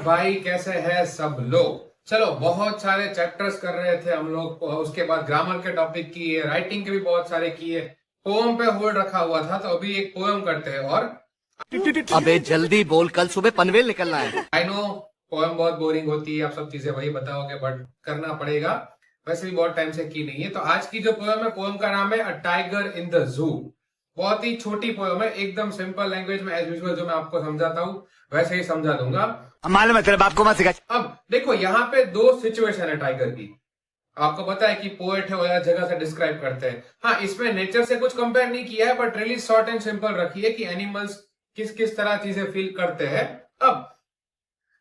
भाई कैसे हैं सब लोग। चलो बहुत सारे चैप्टर्स कर रहे थे हम लोग, उसके बाद ग्रामर के टॉपिक किए, राइटिंग के भी बहुत सारे किए, पोएम पे होल्ड रखा हुआ था, तो अभी एक पोएम करते हैं। और अबे जल्दी बोल, कल सुबह पनवेल निकलना है। आई नो पोएम बहुत बोरिंग होती है, आप सब चीजें वही बताओगे, बट करना पड़ेगा। वैसे भी बहुत टाइम से की नहीं है। तो आज की जो पोएम है, पोएम का नाम है a tiger in the zoo. बहुत ही छोटी पोएम है, एकदम सिंपल लैंग्वेज में, एज यूजुअल जो मैं आपको समझाता हूँ वैसे ही समझा दूंगा। मालूम है तेरे बाप को मत सिखा। अब देखो, यहाँ पे दो सिचुएशन है टाइगर की। आपको पता है कि पोएट है, वो या जगह से डिस्क्राइब करते हैं। हाँ, इसमें नेचर से कुछ कंपेयर नहीं किया है, but really short and simple रखी है कि एनिमल्स किस किस तरह चीजें फील करते हैं। अब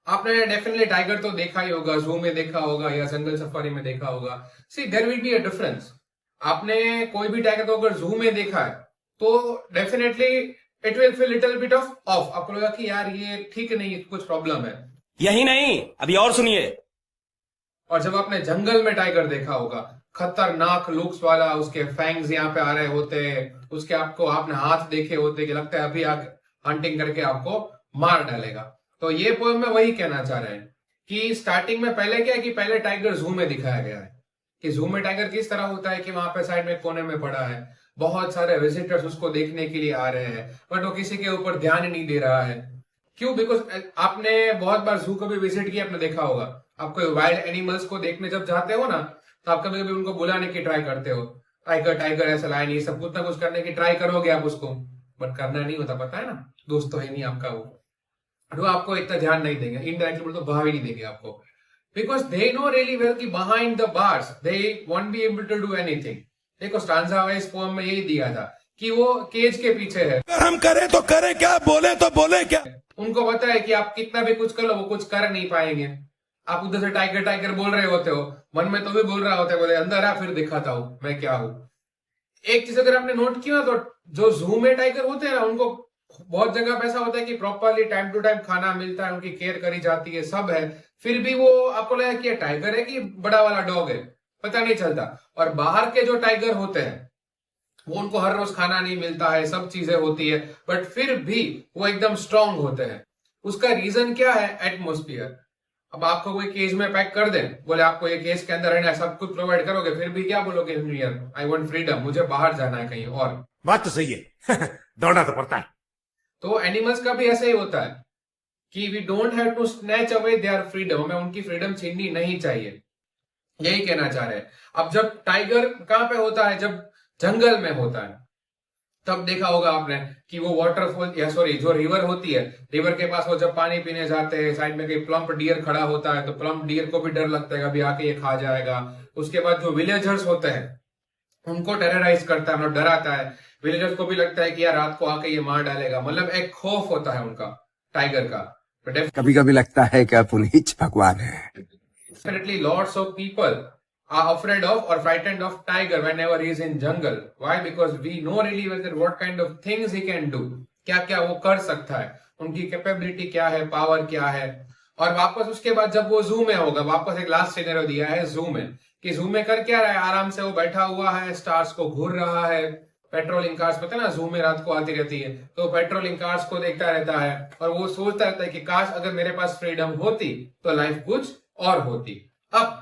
आपने डेफिनेटली टाइगर तो देखा ही होगा, जू में देखा होगा या जंगल सफारी में देखा होगा। See there will be a difference. आपने कोई भी टाइगर को अगर जू में देखा है तो definitely it will feel little bit of of. आपको लगा कि यार ये ठीक नहीं है, कुछ प्रॉब्लम है। यही नहीं, अभी और सुनिए। और जब आपने जंगल में टाइगर देखा होगा, खतरनाक लुक्स वाला, उसके फैंग्स यहाँ पे आ रहे होते हैं, उसके आपको आपने हाथ देखे होते कि लगता है अभी हंटिंग करके आपको मार डालेगा। तो ये पोएम में वही कहना चाह रहे हैं कि स्टार्टिंग में पहले क्या है कि पहले टाइगर जू में दिखाया गया है कि जू में टाइगर किस तरह होता है कि वहां पे साइड में कोने में पड़ा है, बहुत सारे विजिटर्स उसको देखने के लिए आ रहे हैं, बट वो किसी के ऊपर ध्यान ही नहीं दे रहा है। क्यों? बिकॉज आपने बहुत बार जू को भी विजिट किया, आपने देखा होगा, आपको वाइल्ड एनिमल्स को देखने जब जाते हो ना, तो आप कभी कभी उनको बुलाने की ट्राई करते हो। टाइगर टाइगर ऐसा लाइन, ये सब कुछ ना कुछ करने की ट्राई करोगे आप उसको, बट करना नहीं होता, पता है ना। दोस्त तो है नहीं आपका वो आपको इतना ध्यान नहीं देंगे, इनडायरेक्टली बोल तो भाव ही नहीं देंगे आपको, because they know really well कि behind the bars they won't be able to do anything. देखो स्टांजा वाइज पोएम में यही दिया था कि वो केज के पीछे है। अगर हम करें तो करें क्या, बोले तो बोले क्या। उनको पता है कि आप कितना भी कुछ कर लो, वो कुछ कर नहीं पाएंगे। आप उधर से टाइगर टाइगर बोल रहे होते हो, मन में तो भी बोल रहा होता है, बोले अंदर आ फिर दिखाता हूं मैं क्या हूं। एक चीज अगर आपने नोट किया तो जो जू में टाइगर होते हैं ना, उनको बहुत जगह पे ऐसा होता है कि प्रॉपरली टाइम टू टाइम खाना मिलता है, उनकी केयर करी जाती है, सब है, फिर भी वो आपको लगा कि टाइगर है कि बड़ा वाला डॉग है, पता नहीं चलता। और बाहर के जो टाइगर होते हैं वो उनको हर रोज खाना नहीं मिलता है, सब चीजें होती है, बट फिर भी वो एकदम स्ट्रांग होते हैं। उसका रीजन क्या है? एटमोस्फियर। अब आपको कोई केज में पैक कर दे, बोले आपको ये केज के अंदर रहना है, सब कुछ प्रोवाइड करोगे, फिर भी क्या बोलोगे? आई वांट फ्रीडम, मुझे बाहर जाना है कहीं और। बात तो सही है। दौड़ना तो पड़ता है। तो एनिमल्स का भी ऐसा ही होता है कि we don't have to snatch away their freedom, हमें उनकी फ्रीडम छीननी नहीं चाहिए, यही कहना चाह रहे हैं। अब जब टाइगर कहां पे होता है? जब जंगल में होता है, तब देखा होगा आपने कि वो वाटरफॉल या सॉरी जो रिवर होती है, रिवर के पास वो जब पानी पीने जाते हैं, साइड में कहीं प्लम्प डियर खड़ा होता है, तो प्लम्प डियर को भी डर लगता है अभी आके ये खा जाएगा। उसके बाद जो विलेजर्स होते हैं उनको टेरराइज करता है, मतलब डराता है। विलेजर्स को भी लगता है कि यार रात को आके ये मार डालेगा, मतलब एक खौफ होता है उनका टाइगर का। कभी कभी लगता है कि आप उन्हीं भगवान है। Definitely lots of people are afraid of or frightened of tiger whenever he is in jungle. Why? Because we know really well that what kind of things he can do. क्या क्या वो कर सकता है, उनकी कैपेबिलिटी क्या है, power क्या है। और वापस उसके बाद जब वो जू में होगा, वापस एक लास्ट सिनेरियो दिया है जू में, कि जू में कर क्या रहा है, आराम से वो बैठा हुआ है, स्टार्स को घूर रहा है, पेट्रोलिंग कार्स, पता है ना जू में रात को आती रहती है, तो पेट्रोलिंग कार्स को देखता रहता है और वो सोचता रहता है कि काश अगर मेरे पास फ्रीडम होती तो लाइफ कुछ और होती। अब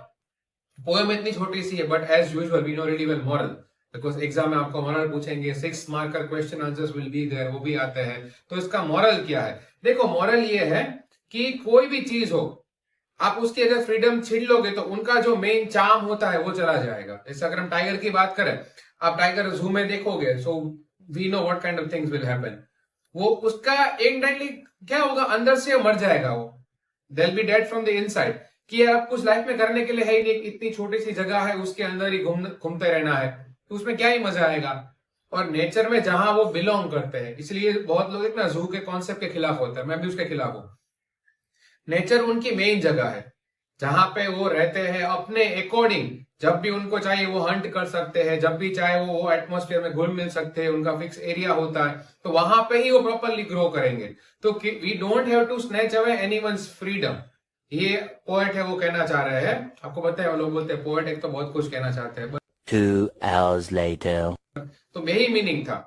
पोएम इतनी छोटी सी है, but as usual we know really well moral, because exam में आपको मॉरल पूछेंगे, 6 marker question answers will be there, वो भी आते हैं। तो इसका मॉरल क्या है? देखो मॉरल ये है कि कोई भी चीज हो, आप उसकी अगर फ्रीडम छीन लोगे तो उनका जो मेन चार्म होता है वो चला जाएगा। जैसे अगर हम टाइगर की बात करें, आप टाइगर जू में देखोगे, so we know what kind of things will happen. वो उसका इनडायरेक्टली क्या होगा, अंदर से मर जाएगा वो, they will be dead from the inside, कि आप कुछ लाइफ में करने के लिए है ही नहीं, इतनी छोटी सी जगह है, उसके अंदर ही घूमते रहना है, तो उसमें क्या ही मजा आएगा। और नेचर में जहां वो बिलोंग करते हैं, इसलिए बहुत लोग एक ना जू के कॉन्सेप्ट के खिलाफ होते हैं, मैं भी उसके खिलाफ हूं। नेचर उनकी मेन जगह है जहां पे वो रहते हैं अपने अकॉर्डिंग, जब भी उनको चाहिए वो हंट कर सकते हैं, जब भी चाहे वो एटमोस्फेयर में घुल मिल सकते हैं, उनका फिक्स एरिया होता है, तो वहां पे ही वो प्रॉपरली ग्रो करेंगे। तो we don't have to snatch away anyone's freedom, ये पोएट है वो कहना चाह रहे हैं। आपको पता है वो लोग बोलते हैं पोएट एक तो बहुत कुछ कहना चाहते हैं, 2 hours later. तो यही मीनिंग था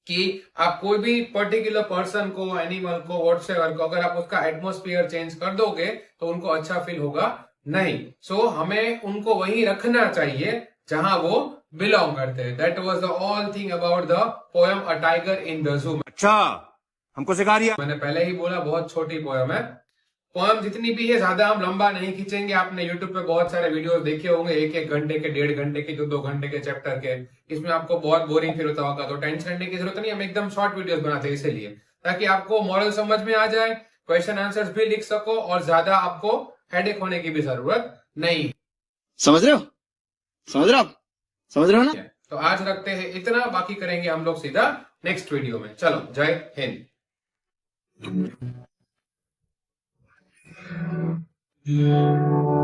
कि आप कोई भी पर्टिकुलर पर्सन को, एनिमल को, व्हाट्सएवर को, अगर आप उसका एटमोस्फियर चेंज कर दोगे तो उनको अच्छा फील होगा नहीं. सो हमें उनको वही रखना चाहिए जहां वो बिलोंग करते हैं. That was the all thing about the poem a tiger in the zoo. अच्छा हमको सिखा दिया. मैंने पहले ही बोला बहुत छोटी पोयम है. पोयम जितनी भी है ज्यादा हम लंबा नहीं खींचेंगे. आपने यूट्यूब पे बहुत सारे वीडियोस देखे होंगे, एक घंटे के, 1.5 घंटे के, 2 घंटे के चैप्टर के. इसमें आपको बहुत बोरिंग फील होता होगा, तो टेंशन लेने की जरूरत नहीं. हम एकदम शॉर्ट वीडियोस बनाते हैं इसीलिए, ताकि आपको मॉरल समझ में आ जाए, क्वेश्चन आंसर्स भी लिख सको और ज्यादा आपको हेडेक होने की भी जरूरत नहीं. समझ रहे हो? समझ रहे हो आप? समझ रहे हो ना? तो आज रखते हैं इतना, बाकी करेंगे हम लोग सीधा नेक्स्ट वीडियो में. चलो, जय हिंद. Yeah.